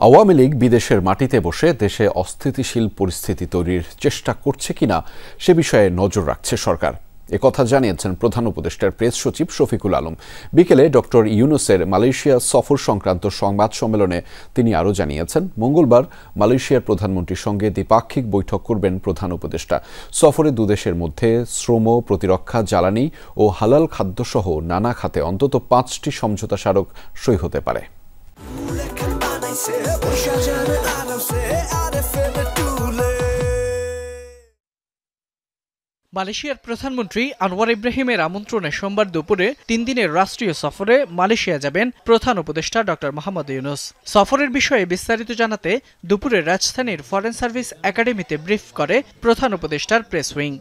আওয়ামী লীগ বিদেশের মাটিতে বসে দেশে অস্থিতিশীল পরিস্থিতি তৈরির চেষ্টা করছে কিনা সে বিষয়ে নজর রাখছে সরকার। একথা জানিয়েছেন প্রধান উপদেষ্টার প্রেস সচিব শফিকুল আলম। বিকেলে ডক্টর ইউনূসের মালয়েশিয়া সফর সংক্রান্ত সংবাদ সম্মেলনে তিনি আরও জানিয়েছেন, মঙ্গলবার মালয়েশিয়ার প্রধানমন্ত্রীর সঙ্গে দ্বিপাক্ষিক বৈঠক করবেন প্রধান উপদেষ্টা। সফরে দুদেশের মধ্যে শ্রম, প্রতিরক্ষা, জ্বালানি ও হালাল খাদ্যসহ নানা খাতে অন্তত 5টি সমঝোতা স্মারক সই হতে পারে। মালয়েশিয়ার প্রধানমন্ত্রী আনোয়ার ইব্রাহিমের আমন্ত্রণে সোমবার দুপুরে 3 দিনের রাষ্ট্রীয় সফরে মালয়েশিয়া যাবেন প্রধান উপদেষ্টা ডক্টর মোহাম্মদ ইউনূস। সফরের বিষয়ে বিস্তারিত জানাতে দুপুরে রাজধানীর ফরেন সার্ভিস একাডেমিতে ব্রিফ করে প্রধান উপদেষ্টার প্রেস উইং।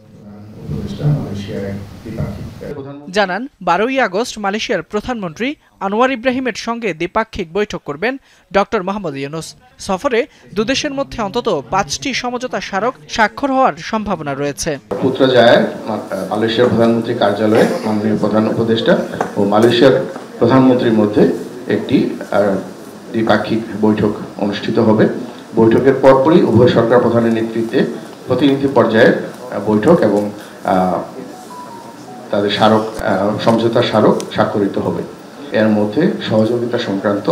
জানান, 12ই আগস্ট মালয়েশিয়ার প্রধানমন্ত্রী আনোয়ার ইব্রাহিমের সঙ্গে দ্বিপাক্ষিক বৈঠক করবেন ডক্টর মোহাম্মদ ইউনূস। সফরে দুদেশের মধ্যে অন্তত 5টি সমঝোতা স্মারক স্বাক্ষর হওয়ার সম্ভাবনা রয়েছে। পুত্রজায়ায় মালয়েশিয়ার প্রধানমন্ত্রী কার্যালয়ে মাননীয় প্রধান উপদেষ্টা ও মালয়েশিয়ার প্রধানমন্ত্রীর মধ্যে একটি দ্বিপাক্ষিক বৈঠক অনুষ্ঠিত হবে। বৈঠকের পরপরই উভয় সরকার প্রধানের নেতৃত্বে প্রতিনিধি পর্যায়ের বৈঠক এবং তাদের সমঝোতা স্মারক স্বাক্ষরিত হবে। এর মধ্যে সহযোগিতা সংক্রান্ত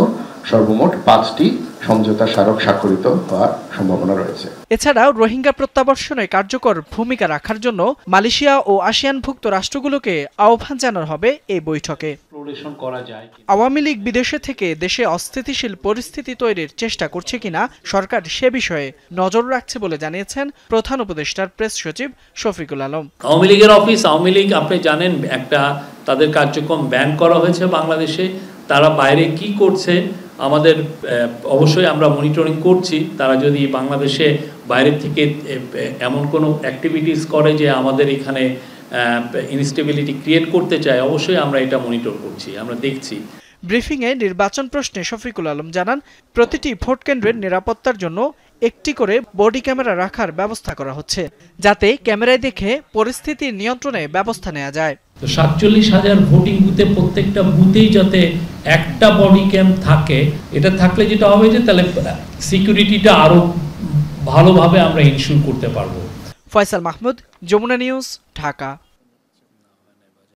সর্বমোট 5টি সমঝোতা স্মারক স্বাক্ষরিত হওয়ার সম্ভাবনা রয়েছে। এছাড়াও রোহিঙ্গা প্রত্যাবর্ষণে কার্যকর ভূমিকা রাখার জন্য মালয়েশিয়া ও আসিয়ানভুক্ত রাষ্ট্রগুলোকে আহ্বান জানানো হবে এই বৈঠকে। আওয়ামী লীগ বিদেশে থেকে দেশে অস্থিতিশীল পরিস্থিতি তৈরির চেষ্টা করছে কিনা সরকার সে বিষয়ে নজর রাখছে বলে জানিয়েছেন প্রধান উপদেষ্টার প্রেস সচিব শফিকুল আলম। আওয়ামী লীগের অফিস, আওয়ামী লীগ আপনি জানেন একটা তাদের কার্যক্রম ব্যান করা হয়েছে বাংলাদেশে। তারা বাইরে কি করছে আমাদের অবশ্যই আমরা মনিটরিং করছি। তারা যদি বাংলাদেশে বাইরে থেকে এমন কোনো অ্যাক্টিভিটিস করে যে আমাদের এখানে ইনস্টেবিলিটি ক্রিয়েট করতে চায়, অবশ্যই আমরা এটা মনিটর করছি, আমরা দেখছি। ব্রিফিংয়ে নির্বাচন প্রশ্নে শফিকুল আলম জানান, প্রতিটি ভোট কেন্দ্রের নিরাপত্তার জন্য একটি করে বডি ক্যামেরা রাখার ব্যবস্থা করা হচ্ছে, যাতে ক্যামেরায় দেখে পরিস্থিতি নিয়ন্ত্রণে ব্যবস্থা নেওয়া যায়। 47,000 ভোটিং বুথে প্রত্যেকটা বুথেই যাতে একটা বডি ক্যাম থাকে, এটা থাকলে যেটা হবে যে তাহলে সিকিউরিটিটা আরো ভালোভাবে আমরা ইনশিওর করতে পারবো। ফয়সাল মাহমুদ, যমুনা নিউজ, ঢাকা।